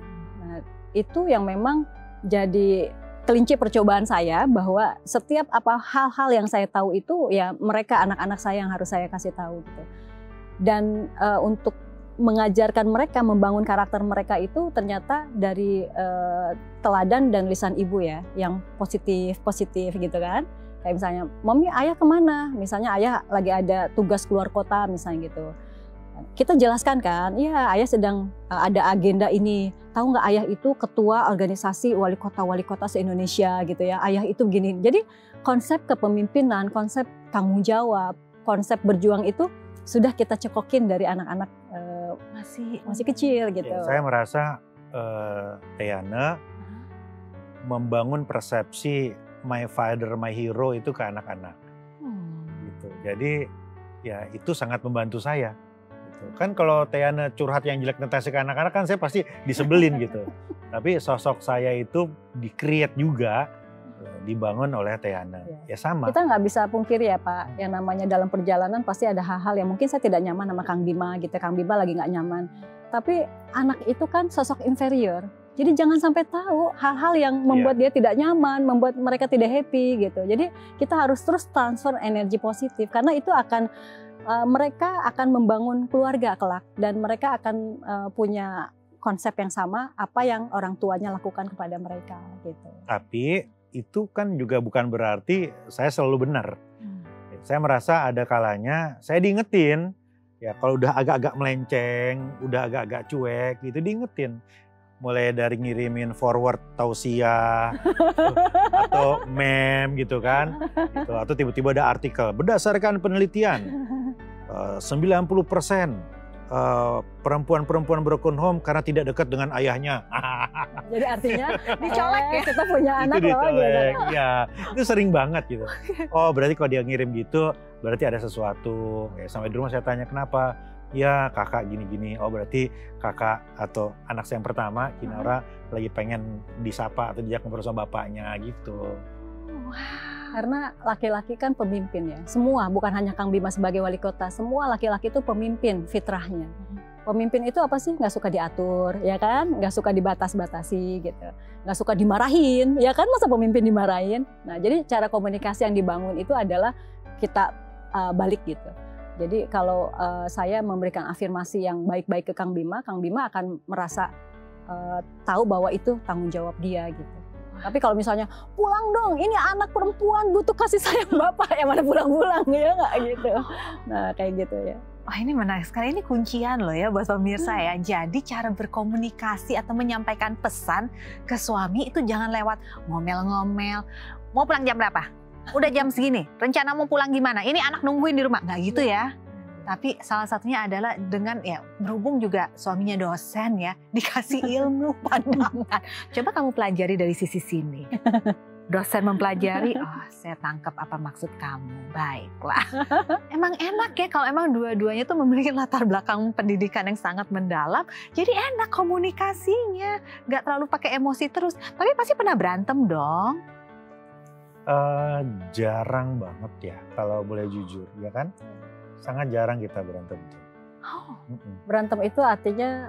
Nah, itu yang memang jadi kelinci percobaan saya bahwa setiap hal-hal yang saya tahu itu ya mereka anak-anak saya yang harus saya kasih tahu gitu. Dan untuk mengajarkan mereka, membangun karakter mereka itu ternyata dari teladan dan lisan ibu ya, yang positif gitu kan. Kayak misalnya, Mami, ayah kemana? Misalnya ayah lagi ada tugas keluar kota misalnya gitu. Kita jelaskan kan, iya ayah sedang ada agenda ini. Tahu nggak ayah itu ketua organisasi wali kota se-Indonesia gitu ya. Ayah itu begini. Jadi konsep kepemimpinan, konsep tanggung jawab, konsep berjuang itu sudah kita cekokin dari anak-anak masih kecil gitu. Ya, saya merasa Teyana membangun persepsi my father, my hero itu ke anak-anak. Gitu. Jadi ya itu sangat membantu saya. Gitu. Kan kalau Teyana curhat yang jelek tentang ke anak-anak kan saya pasti disebelin gitu. Tapi sosok saya itu di-create juga, dibangun oleh Teyana. Ya sama. Kita nggak bisa pungkiri ya Pak, yang namanya dalam perjalanan pasti ada hal-hal yang mungkin saya tidak nyaman sama Kang Bima gitu. Kang Bima lagi nggak nyaman. Tapi anak itu kan sosok inferior. Jadi jangan sampai tahu hal-hal yang membuat dia tidak nyaman, membuat mereka tidak happy gitu. Jadi kita harus terus transfer energi positif karena itu akan mereka akan membangun keluarga kelak dan mereka akan punya konsep yang sama apa yang orang tuanya lakukan kepada mereka gitu. Tapi itu kan juga bukan berarti saya selalu benar. Saya merasa ada kalanya saya diingetin ya kalau udah agak-agak melenceng, udah agak-agak cuek gitu diingetin. Mulai dari ngirimin forward tausiah atau meme gitu kan. Gitu. Atau tiba-tiba ada artikel, berdasarkan penelitian 90% perempuan-perempuan broken home karena tidak dekat dengan ayahnya. Jadi artinya dicolek ya, kita punya anak itu loh gitu. Ya, itu sering banget gitu. Oh berarti kalau dia ngirim gitu berarti ada sesuatu. Ya, sampai di rumah saya tanya kenapa? Ya kakak gini-gini, oh berarti kakak atau anak saya yang pertama, Kinara lagi pengen disapa atau diajak ngobrol sama bapaknya gitu. Karena laki-laki kan pemimpin ya, semua bukan hanya Kang Bima sebagai wali kota, semua laki-laki itu pemimpin fitrahnya. Pemimpin itu apa sih? Nggak suka diatur, ya kan? Nggak suka dibatas-batasi gitu. Nggak suka dimarahin, ya kan? Masa pemimpin dimarahin? Nah jadi cara komunikasi yang dibangun itu adalah kita balik gitu. Jadi kalau saya memberikan afirmasi yang baik-baik ke Kang Bima akan merasa tahu bahwa itu tanggung jawab dia gitu. Tapi kalau misalnya pulang dong, ini anak perempuan butuh kasih sayang bapak, yang mana pulang-pulang ya nggak gitu. Nah kayak gitu ya. Wah ini menarik sekali, ini kuncian loh ya buat pemirsa ya. Jadi cara berkomunikasi atau menyampaikan pesan ke suami itu jangan lewat ngomel-ngomel. Mau pulang jam berapa? Udah jam segini, rencana mau pulang gimana? Ini anak nungguin di rumah, nggak gitu ya. Tapi salah satunya adalah dengan ya berhubung juga suaminya dosen ya, dikasih ilmu pandangan. Coba kamu pelajari dari sisi sini. Dosen mempelajari, oh saya tangkap apa maksud kamu, baiklah. Emang enak ya kalau emang dua-duanya tuh memiliki latar belakang pendidikan yang sangat mendalam. Jadi enak komunikasinya, nggak terlalu pakai emosi terus. Tapi pasti pernah berantem dong. Jarang banget ya kalau boleh jujur ya kan, sangat jarang kita berantem. Berantem itu artinya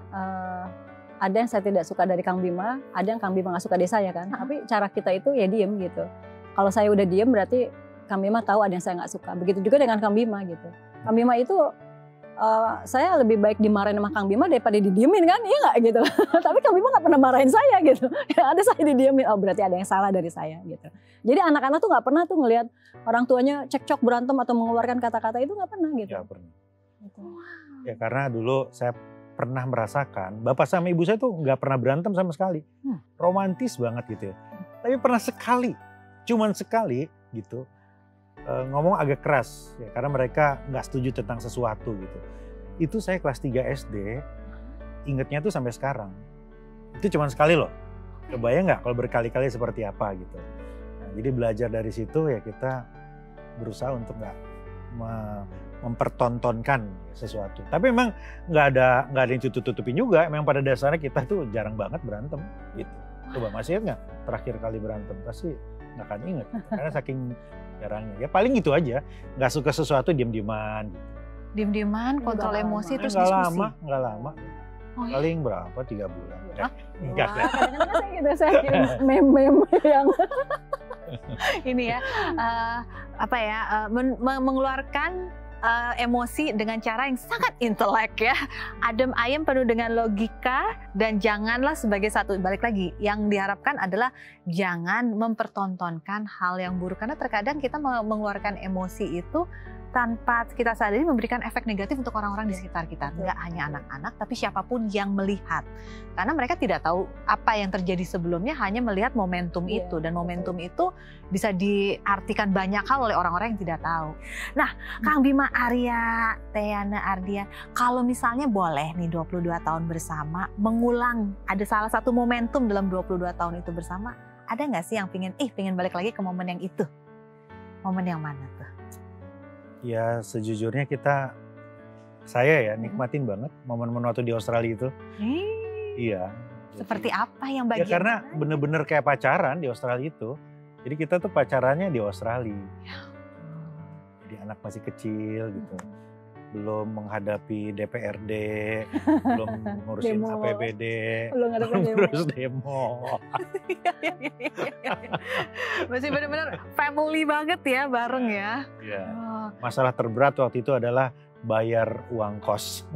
ada yang saya tidak suka dari Kang Bima, ada yang Kang Bima nggak suka dari saya kan. Tapi cara kita itu ya diem gitu. Kalau saya udah diem berarti Kang Bima tahu ada yang saya nggak suka. Begitu juga dengan Kang Bima gitu. Kang Bima itu saya lebih baik dimarahin sama Kang Bima daripada didiemin kan, iya nggak gitu. Tapi Kang Bima nggak pernah marahin saya gitu. Ya, ada saya didiemin, oh berarti ada yang salah dari saya gitu. Jadi anak-anak tuh nggak pernah tuh ngelihat orang tuanya cekcok berantem atau mengeluarkan kata-kata itu nggak pernah gitu. Nggak pernah. Gitu. Ya karena dulu saya pernah merasakan bapak sama ibu saya tuh nggak pernah berantem sama sekali, romantis banget gitu ya. Tapi pernah sekali, cuman sekali gitu. Ngomong agak keras ya karena mereka nggak setuju tentang sesuatu gitu. Itu saya kelas 3 SD, ingetnya tuh sampai sekarang. Itu cuma sekali loh. Kebayang nggak kalau berkali-kali seperti apa gitu. Nah, jadi belajar dari situ ya kita berusaha untuk nggak mempertontonkan sesuatu. Tapi memang nggak ada yang tutup-tutupin juga. Memang pada dasarnya kita tuh jarang banget berantem gitu. Coba masih ingat nggak terakhir kali berantem? Pasti nggak akan inget karena saking jarangnya. Ya paling gitu aja, nggak suka sesuatu diem-dieman. Gitu. Diem-dieman, kontrol emosi terus nggak diskusi. Nggak lama. Oh, ya? Paling berapa? 3 bulan. Enggak. Kadang-kadang saya gitu, saya kirim meme-meme yang ini ya mengeluarkan emosi dengan cara yang sangat intelek ya. Adem ayem penuh dengan logika dan janganlah sebagai satu, balik lagi, yang diharapkan adalah jangan mempertontonkan hal yang buruk. Karena terkadang kita mengeluarkan emosi itu tanpa kita sadari memberikan efek negatif untuk orang-orang di sekitar kita. Nggak hanya anak-anak, tapi siapapun yang melihat. Karena mereka tidak tahu apa yang terjadi sebelumnya, hanya melihat momentum itu. Dan momentum itu bisa diartikan banyak hal oleh orang-orang yang tidak tahu. Nah, Kang Bima Arya, Teyana Ardia, kalau misalnya boleh nih 22 tahun bersama, mengulang ada salah satu momentum dalam 22 tahun itu bersama, ada nggak sih yang pengen balik lagi ke momen yang itu? Momen yang mana tuh? Ya sejujurnya saya ya nikmatin banget momen-momen waktu di Australia itu. Iya. Seperti apa yang bagian? Ya karena bener-bener kayak pacaran di Australia itu. Jadi kita tuh pacarannya di Australia. Jadi anak masih kecil gitu. Belum menghadapi DPRD, belum ngurusin Demo. APBD, Belum ngadepin demo. ngurus demo. Masih benar-benar family banget ya, bareng ya. Iya. Oh, Masalah terberat waktu itu adalah bayar uang kos.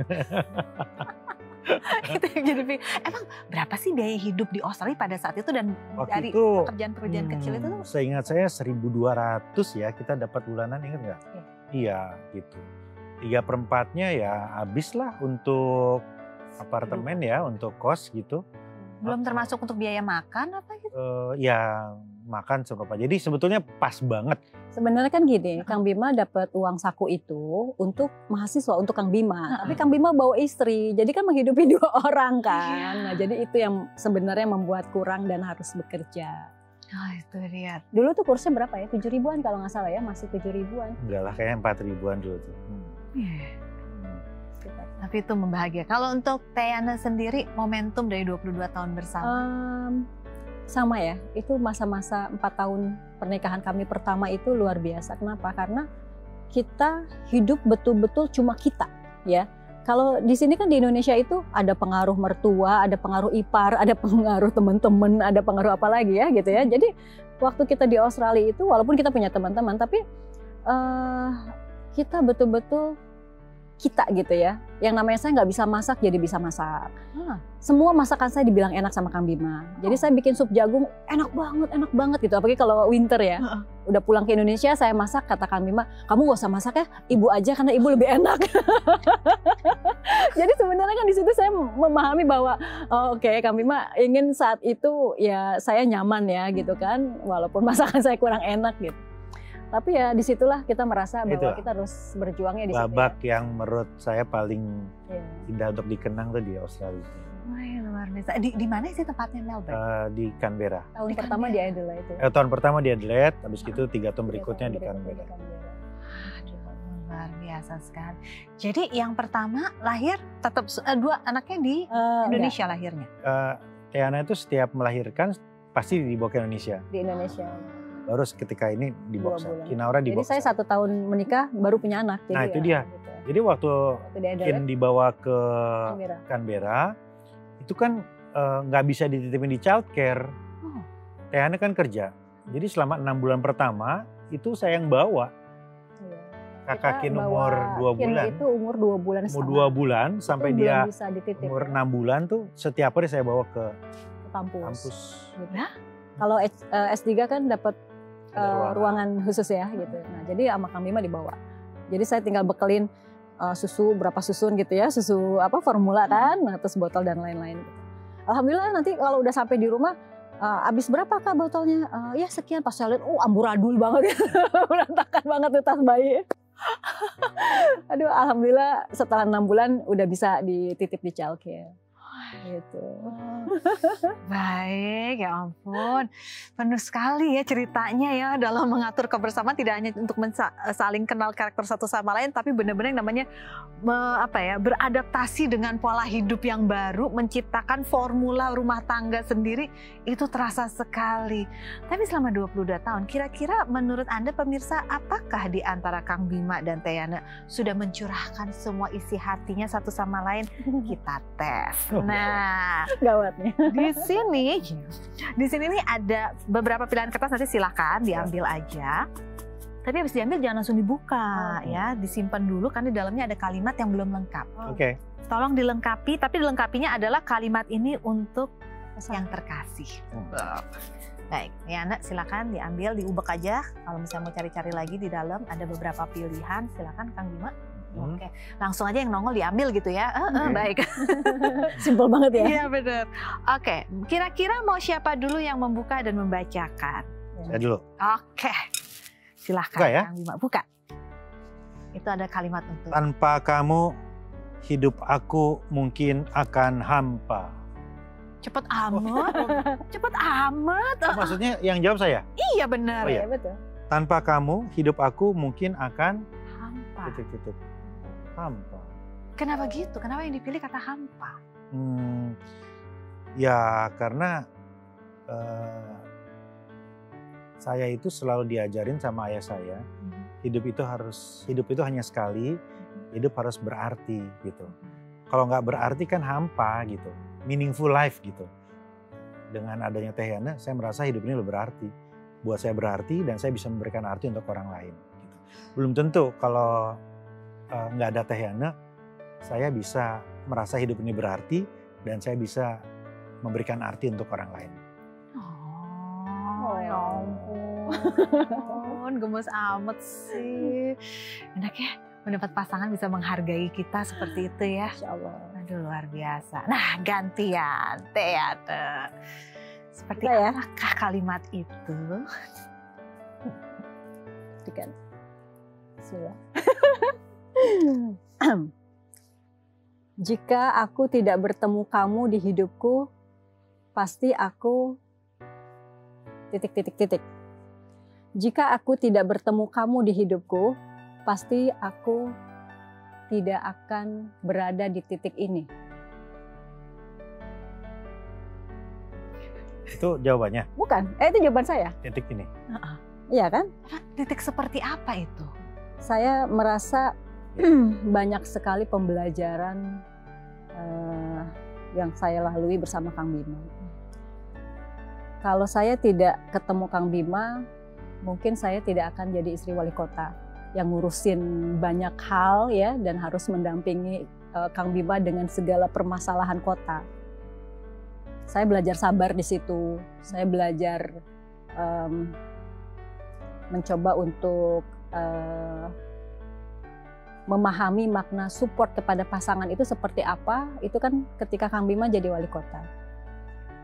itu yang jadi emang berapa sih biaya hidup di Australia pada saat itu dan Waktu dari itu, pekerjaan-pekerjaan kecil itu tuh? seingat saya 1.200 ya kita dapat bulanan, ingat nggak? Iya. Iya gitu. 3/4-nya ya habis lah untuk apartemen ya, untuk kos gitu. Belum termasuk untuk biaya makan apa gitu? Ya makan seberapa. Jadi sebetulnya pas banget. Sebenarnya kan gini, Kang Bima dapat uang saku itu untuk mahasiswa, untuk Kang Bima. Tapi Kang Bima bawa istri, jadi kan menghidupi 2 orang kan. Nah jadi itu yang sebenarnya membuat kurang dan harus bekerja. Oh itu dia. Dulu tuh kursnya berapa ya? 7 ribuan kalau nggak salah ya, masih 7 ribuan. Enggak lah, kayaknya 4 ribuan dulu tuh. Tapi itu membahagiakan. Kalau untuk Teyana sendiri, momentum dari 22 tahun bersama? Sama ya, itu masa-masa 4 tahun pernikahan kami pertama itu luar biasa. Kenapa? Karena kita hidup betul-betul cuma kita ya. Kalau di sini kan di Indonesia itu ada pengaruh mertua, ada pengaruh ipar, ada pengaruh teman-teman, ada pengaruh apa lagi ya gitu ya. Jadi waktu kita di Australia itu walaupun kita punya teman-teman, tapi kita betul-betul kita gitu ya. Yang namanya saya nggak bisa masak jadi bisa masak. Semua masakan saya dibilang enak sama Kang Bima. Jadi saya bikin sup jagung enak banget gitu. Apalagi kalau winter ya. Udah pulang ke Indonesia saya masak, kata Kang Bima, kamu nggak usah masak ya, ibu aja karena ibu lebih enak. Jadi sebenarnya kan di situ saya memahami bahwa oke, Kang Bima ingin saat itu ya saya nyaman ya gitu kan. Walaupun masakan saya kurang enak gitu. Tapi ya disitulah kita merasa bahwa kita harus berjuangnya di situ. Babak yang menurut saya paling indah untuk dikenang tuh di Australia. Wah luar biasa. Di mana sih tempatnya Melbourne? Di Canberra. Tahun pertama di Adelaide. Tahun pertama di Adelaide, habis itu 3 tahun berikutnya di Canberra. Aduh, luar biasa sekali. Jadi yang pertama lahir tetap 2 anaknya di Indonesia lahirnya? Teyana itu setiap melahirkan pasti dibawa ke Indonesia. Di Indonesia. Baru ketika ini dibawa Kinaura dibawa. Jadi saya 1 tahun menikah baru punya anak. Jadi nah itu dia. Gitu. Jadi waktu Kin dibawa ke Canberra, itu kan nggak bisa dititipin di childcare. Teyana kan kerja. Jadi selama 6 bulan pertama itu saya yang bawa. Kakak Kin umur 2 bulan. Kin itu umur 2 bulan setengah. Umur 2 bulan sampai dia umur 6 ya. bulan tuh setiap hari saya bawa ke kampus. Gitu. Kalau S3 kan dapat ruangan khusus ya gitu. Nah jadi sama Kang Bima dibawa. Jadi saya tinggal bekelin susu berapa susun gitu ya, susu apa formula kan, terus botol dan lain-lain. Gitu. Alhamdulillah nanti kalau udah sampai di rumah, habis berapa Kak botolnya? Ya sekian. Pas saya lihat, amburadul banget ya, berantakan banget tuh tas bayi. Aduh, alhamdulillah setelah 6 bulan udah bisa dititip di childcare. Gitu. Baik, ya ampun, penuh sekali ya ceritanya ya dalam mengatur kebersamaan, tidak hanya untuk saling kenal karakter satu sama lain, tapi benar-benar yang namanya beradaptasi dengan pola hidup yang baru, menciptakan formula rumah tangga sendiri, itu terasa sekali. Tapi selama 22 tahun, kira-kira menurut Anda pemirsa, apakah di antara Kang Bima dan Teyana sudah mencurahkan semua isi hatinya satu sama lain? Kita tes. Nah, gawatnya. Di sini nih ada beberapa pilihan kertas, nanti silakan diambil aja. Tapi habis diambil jangan langsung dibuka ya, disimpan dulu karena di dalamnya ada kalimat yang belum lengkap. Oke. Tolong dilengkapi, tapi dilengkapinya adalah kalimat ini untuk yang terkasih. Baik, ya Anak silakan diambil, diubek aja. Kalau misalnya mau cari-cari lagi di dalam ada beberapa pilihan, silakan Kang Bima. Oke, langsung aja yang nongol diambil gitu ya. Baik. Simpel banget ya. Iya benar. Oke, kira-kira mau siapa dulu yang membuka dan membacakan? Saya dulu. Oke, silahkan Buka ya? Kang Bima, buka. Itu ada kalimat untuk. Tanpa kamu, hidup aku mungkin akan hampa. Cepet amat, cepet amat. Maksudnya yang jawab saya? Iya benar. Oh, iya. Betul. Tanpa kamu, hidup aku mungkin akan Hampa. titik-titik. Hampa. Kenapa gitu? Kenapa yang dipilih kata hampa? Ya karena saya itu selalu diajarin sama ayah saya, hidup itu hanya sekali, hidup harus berarti gitu. Kalau nggak berarti kan hampa gitu, meaningful life gitu. Dengan adanya Teh Yana, saya merasa hidup ini lebih berarti. Buat saya berarti dan saya bisa memberikan arti untuk orang lain. Gitu. Belum tentu kalau nggak ada Teh Yana, saya bisa merasa hidup ini berarti dan saya bisa memberikan arti untuk orang lain. Oh ya ampun, gemes amat sih. Enak ya mendapat pasangan bisa menghargai kita seperti itu ya. Insya Allah. Aduh luar biasa. Nah gantian Teh Yana. Seperti ya? apakah kalimat itu? Kan. Jika aku tidak bertemu kamu di hidupku, pasti aku titik. Jika aku tidak bertemu kamu di hidupku, pasti aku tidak akan berada di titik ini. Itu jawabannya? Bukan, itu jawaban saya. Titik ini? Iya kan? Titik seperti apa itu? Saya merasa banyak sekali pembelajaran yang saya lalui bersama Kang Bima. Kalau saya tidak ketemu Kang Bima, mungkin saya tidak akan jadi istri wali kota yang ngurusin banyak hal ya dan harus mendampingi Kang Bima dengan segala permasalahan kota. Saya belajar sabar di situ. Saya belajar mencoba untuk memahami makna support kepada pasangan itu seperti apa. Itu kan ketika Kang Bima jadi wali kota.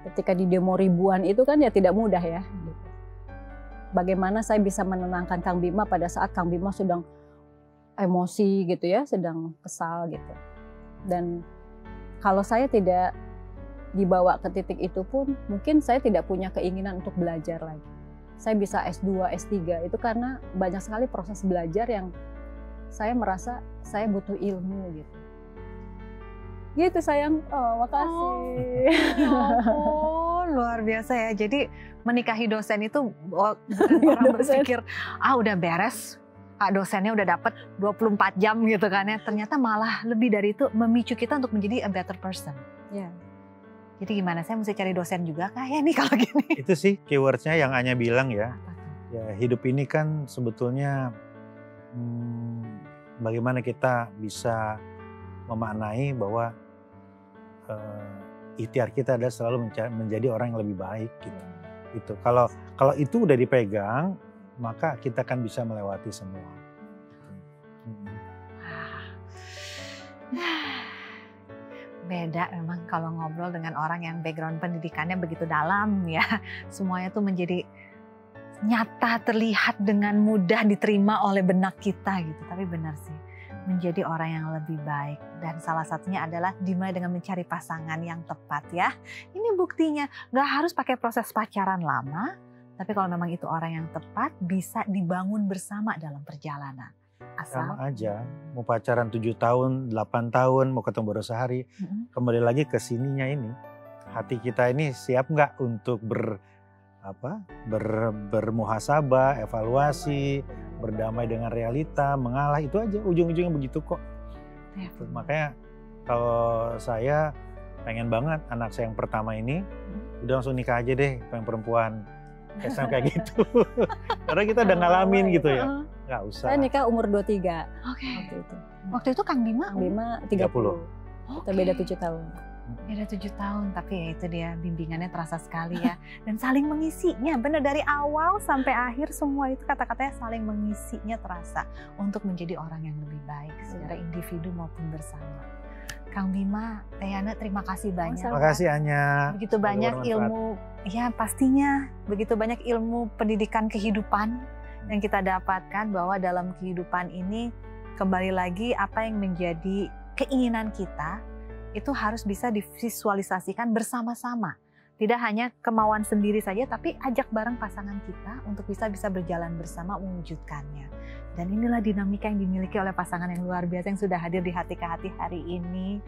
Ketika di demo ribuan itu kan ya tidak mudah ya. Bagaimana saya bisa menenangkan Kang Bima pada saat Kang Bima sedang emosi gitu ya, sedang kesal gitu. Dan kalau saya tidak dibawa ke titik itu pun, mungkin saya tidak punya keinginan untuk belajar lagi. Saya bisa S2, S3 itu karena banyak sekali proses belajar yang saya merasa saya butuh ilmu gitu. Gitu sayang, makasih. Ya ampun, luar biasa ya. Jadi menikahi dosen itu orang berpikir, udah beres, dosennya udah dapet 24 jam gitu kan ya. Ternyata malah lebih dari itu memicu kita untuk menjadi a better person. Ya. Jadi gimana, saya mesti cari dosen juga kah ya nih kalau gini? Itu sih keywordsnya yang Anya bilang ya. Ya hidup ini kan sebetulnya bagaimana kita bisa memaknai bahwa ikhtiar kita adalah selalu menjadi orang yang lebih baik gitu. Itu kalau itu udah dipegang, maka kita akan bisa melewati semua. Beda memang kalau ngobrol dengan orang yang background pendidikannya begitu dalam ya. Semuanya tuh menjadi nyata, terlihat dengan mudah diterima oleh benak kita gitu. Tapi benar sih, menjadi orang yang lebih baik. Dan salah satunya adalah dimulai dengan mencari pasangan yang tepat ya. Ini buktinya, gak harus pakai proses pacaran lama. Tapi kalau memang itu orang yang tepat, bisa dibangun bersama dalam perjalanan. Sama aja, mau pacaran 7 tahun, 8 tahun, mau ketemu baru sehari. Kembali lagi ke sininya ini. Hati kita ini siap nggak untuk bermuhasabah, evaluasi, berdamai dengan realita, mengalah, itu aja ujung-ujungnya begitu kok. Makanya kalau saya pengen banget anak saya yang pertama ini udah langsung nikah aja deh, yang perempuan. Kayak gitu. Karena kita udah ngalamin gitu ya. nggak usah. Saya nikah umur 23 Oke. waktu itu. Waktu itu Kang Bima Kang Bima 30. 30. Kita beda 7 tahun. Beda 7 tahun, tapi ya itu dia bimbingannya terasa sekali ya. Dan saling mengisinya, benar dari awal sampai akhir semua itu kata-katanya saling mengisinya terasa untuk menjadi orang yang lebih baik secara individu maupun bersama. Kang Bima, Teh Yana terima kasih banyak. Terima kasih Anya. Begitu banyak ilmu, ya pastinya begitu banyak ilmu pendidikan kehidupan yang kita dapatkan bahwa dalam kehidupan ini kembali lagi apa yang menjadi keinginan kita itu harus bisa divisualisasikan bersama-sama. Tidak hanya kemauan sendiri saja, tapi ajak bareng pasangan kita untuk bisa berjalan bersama mewujudkannya. Dan inilah dinamika yang dimiliki oleh pasangan yang luar biasa yang sudah hadir di Hati ke Hati hari ini.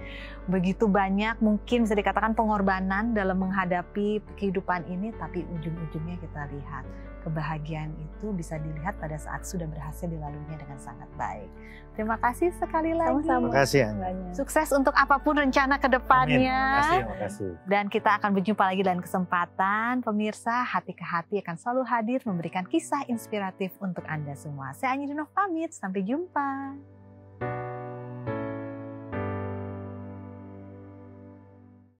Begitu banyak mungkin bisa dikatakan pengorbanan dalam menghadapi kehidupan ini, tapi ujung-ujungnya kita lihat kebahagiaan itu bisa dilihat pada saat sudah berhasil dilaluinya dengan sangat baik. Terima kasih sekali lagi. Sama-sama. Terima kasih Anya. Sukses untuk apapun rencana ke depannya. Terima kasih. Dan kita akan berjumpa lagi dalam kesempatan. Pemirsa, Hati ke Hati akan selalu hadir memberikan kisah inspiratif untuk Anda semua. Saya Anya Dinov pamit, sampai jumpa.